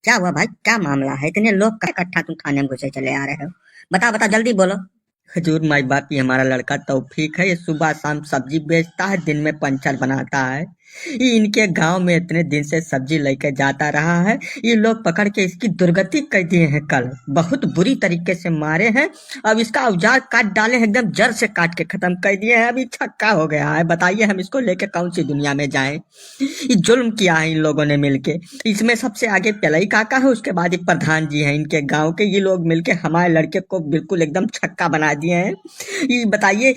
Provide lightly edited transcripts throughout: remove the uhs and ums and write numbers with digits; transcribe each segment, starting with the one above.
क्या हुआ भाई, क्या मामला है? इतने लोग का इकट्ठा तुम थाने में घुसे चले आ रहे हो? बता बता जल्दी बोलो। हजूर माई बाप, ये हमारा लड़का तौफीक है। ये सुबह शाम सब्जी बेचता है, दिन में पंचर बनाता है। ये इनके गांव में इतने दिन से सब्जी लेकर जाता रहा है। ये लोग पकड़ के इसकी दुर्गति कर दिए हैं, कल बहुत बुरी तरीके से मारे हैं। अब इसका औजार काट डाले हैं, एकदम जड़ से काट के खत्म कर दिए हैं। अभी छक्का हो गया है। बताइए हम इसको लेके कौन सी दुनिया में जाएं? ये जुल्म किया है इन लोगों ने मिलके। इसमें सबसे आगे पेलई काका है, उसके बाद ये प्रधान जी हैं इनके गांव के। ये लोग मिलके हमारे लड़के को बिल्कुल एकदम छक्का बना दिए हैं। ये बताइए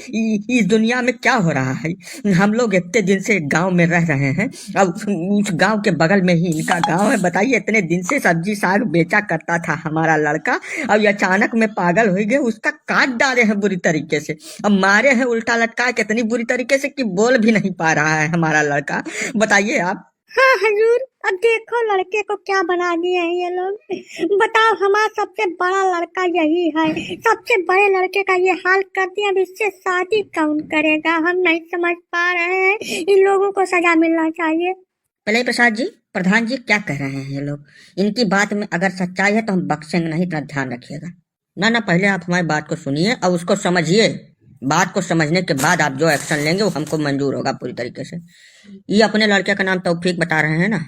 इस दुनिया में क्या हो रहा है? हम लोग इतने दिन से गांव में रह रहे हैं। अब उस गांव के बगल में ही इनका गांव है। बताइए, इतने दिन से सब्जी साग बेचा करता था हमारा लड़का। अब ये अचानक में पागल हो गए, उसका काट डाले हैं बुरी तरीके से। अब मारे हैं उल्टा लटका के इतनी बुरी तरीके से कि बोल भी नहीं पा रहा है हमारा लड़का। बताइए आप। हाँ हजूर, अब देखो लड़के को क्या बना दिए हैं ये लोग। बताओ, हमारा सबसे बड़ा लड़का यही है, सबसे बड़े लड़के का ये हाल कर दिया। अब इससे शादी कौन करेगा? हम नहीं समझ पा रहे हैं। इन लोगों को सजा मिलना चाहिए। पलई प्रसाद जी, प्रधान जी क्या कह रहे हैं ये लोग? इनकी बात में अगर सच्चाई है तो हम बख्शेंगे नहीं, इतना ध्यान रखिएगा। ना ना, पहले आप हमारी बात को सुनिए और उसको समझिए। बात को समझने के बाद आप जो एक्शन लेंगे वो हमको मंजूर होगा पूरी तरीके से। ये अपने लड़के का नाम तौफीक बता रहे हैं ना?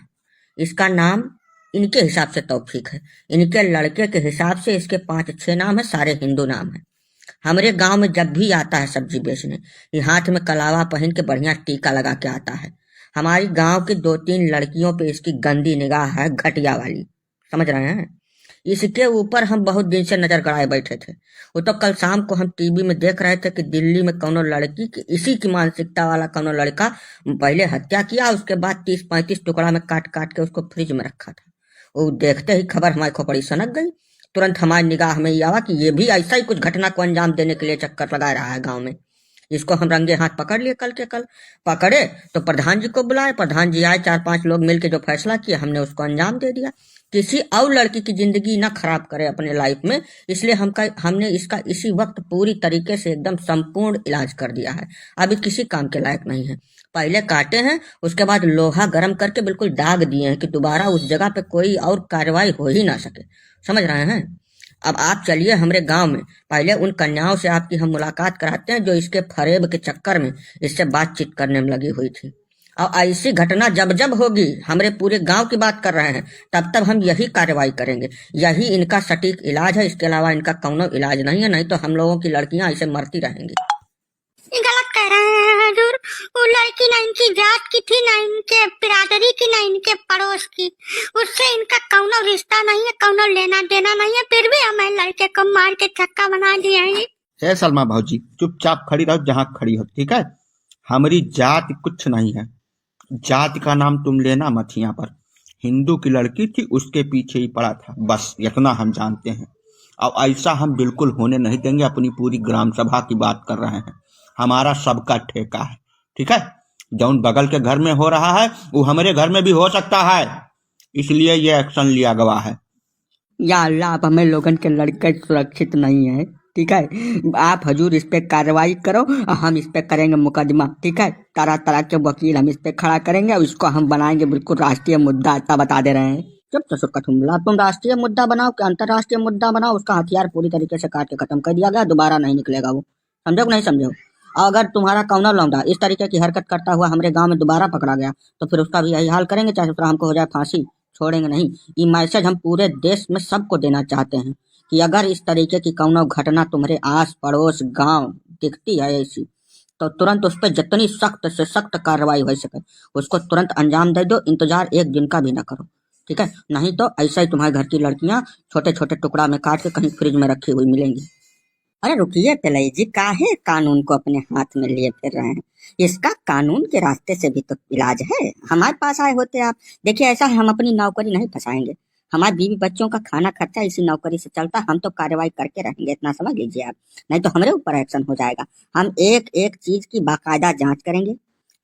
इसका नाम इनके हिसाब से तौफीक है। इनके लड़के के हिसाब से इसके 5-6 नाम है, सारे हिंदू नाम है। हमारे गांव में जब भी आता है सब्जी बेचने, ये हाथ में कलावा पहन के बढ़िया टीका लगा के आता है। हमारी गांव की 2-3 लड़कियों पे इसकी गंदी निगाह है, घटिया वाली। समझ रहे हैं? इसके ऊपर हम बहुत दिन से नजर गड़ाए बैठे थे। वो तो कल शाम को हम टीवी में देख रहे थे कि दिल्ली में कोनो लड़की की इसी की मानसिकता वाला कोनो लड़का पहले हत्या किया, उसके बाद 30-35 टुकड़ा में काट काट के उसको फ्रिज में रखा था। वो देखते ही खबर हमारी खोपड़ी सनक गई। तुरंत हमारी निगाह में ये आवा कि ये भी ऐसा ही कुछ घटना को अंजाम देने के लिए चक्कर लगा रहा है गाँव में। इसको हम रंगे हाथ पकड़ लिए। कल के कल पकड़े तो प्रधान जी को बुलाए, प्रधान जी आए, 4-5 लोग मिलके जो फैसला किया हमने उसको अंजाम दे दिया। किसी और लड़की की जिंदगी ना खराब करे अपने लाइफ में, इसलिए हमने इसका इसी वक्त पूरी तरीके से एकदम संपूर्ण इलाज कर दिया है। अभी किसी काम के लायक नहीं है। पहले काटे हैं, उसके बाद लोहा गर्म करके बिल्कुल दाग दिए हैं कि दोबारा उस जगह पे कोई और कार्रवाई हो ही ना सके। समझ रहे हैं? अब आप चलिए हमारे गांव में, पहले उन कन्याओं से आपकी हम मुलाकात कराते हैं जो इसके फरेब के चक्कर में इससे बातचीत करने में लगी हुई थी। और ऐसी घटना जब जब होगी, हमारे पूरे गांव की बात कर रहे हैं, तब तब हम यही कार्रवाई करेंगे। यही इनका सटीक इलाज है, इसके अलावा इनका कौनो इलाज नहीं है। नहीं तो हम लोगों की लड़कियां ऐसे मरती रहेंगी। ये गलत कह रहे हैं हजूर। वो लड़की ना इनकी जात की थी, ना इनके बिरादरी की, ना इनके पड़ोस की। उससे इनका कौनो रिश्ता नहीं है, कौनो लेना देना नहीं है। फिर भी हमें लड़के को मार के छक्का बना दिया है। है सलमा भाजी, चुपचाप खड़ी रहो जहाँ खड़ी हो, ठीक है? हमारी जात कुछ नहीं है। जात का नाम तुम लेना मत यहाँ पर। हिंदू की लड़की थी, उसके पीछे ही पड़ा था, बस इतना हम जानते हैं। अब ऐसा हम बिल्कुल होने नहीं देंगे। अपनी पूरी ग्राम सभा की बात कर रहे हैं। हमारा सबका ठेका है, ठीक है? जौन बगल के घर में हो रहा है वो हमारे घर में भी हो सकता है, इसलिए ये एक्शन लिया गया है। या अल्लाह, अब हमें लोगन के लड़के सुरक्षित नहीं है, ठीक है? आप हजूर इस पे कार्रवाई करो और हम इस पे करेंगे मुकदमा, ठीक है? तरह तरह के वकील हम इस पे खड़ा करेंगे और इसको हम बनाएंगे बिल्कुल राष्ट्रीय मुद्दा। ऐसा बता दे रहे हैं। चुप ससुर का तुमला, तुम राष्ट्रीय मुद्दा बनाओ कि अंतर्राष्ट्रीय मुद्दा बनाओ, उसका हथियार पूरी तरीके से काट के खत्म कर दिया गया, दोबारा नहीं निकलेगा वो। समझो कि नहीं समझो? अगर तुम्हारा कौनो लौंडा इस तरीके की हरकत करता हुआ हमारे गांव में दोबारा पकड़ा गया तो फिर उसका भी यही हाल करेंगे, चाहे उसका हमको हो जाए फांसी। छोड़ेंगे नहीं। ये मैसेज हम पूरे देश में सबको देना चाहते हैं कि अगर इस तरीके की कौनो घटना तुम्हारे आस पड़ोस गांव दिखती है ऐसी, तो तुरंत उस पर जितनी सख्त से सख्त कार्रवाई हो सके उसको तुरंत अंजाम दे दो। इंतजार एक दिन का भी ना करो, ठीक है? नहीं तो ऐसा ही तुम्हारे घर की लड़कियां छोटे छोटे टुकड़ा में काट के कहीं फ्रिज में रखी हुई मिलेंगी। अरे रुकिए पिलई जी, काहे कानून को अपने हाथ में लिए फिर रहे हैं? इसका कानून के रास्ते से भी तो इलाज है। हमारे पास आए होते आप। देखिए, ऐसा है, हम अपनी नौकरी नहीं फंसाएंगे। हमारे बीवी बच्चों का खाना खर्चा इसी नौकरी से चलता है। हम तो कार्रवाई करके रहेंगे, इतना समझ लीजिए आप। नहीं तो हमारे ऊपर एक्शन हो जाएगा। हम एक एक चीज की बाकायदा जांच करेंगे,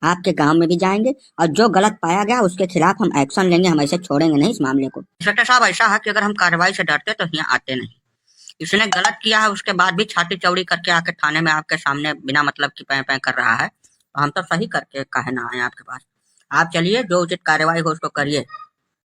आपके गांव में भी जाएंगे और जो गलत पाया गया उसके खिलाफ हम एक्शन लेंगे। हम ऐसे छोड़ेंगे नहीं इस मामले को। इंस्पेक्टर साहब, ऐसा है कि अगर हम कार्रवाई से डरते तो यहाँ आते नहीं। इसने गलत किया है, उसके बाद भी छाती चौड़ी करके आके थाने में आपके सामने बिना मतलब की पैं पैं कर रहा है, तो हम तो सही करके काहे ना आए आपके पास। आप चलिए, जो उचित कार्रवाई हो उसको करिए।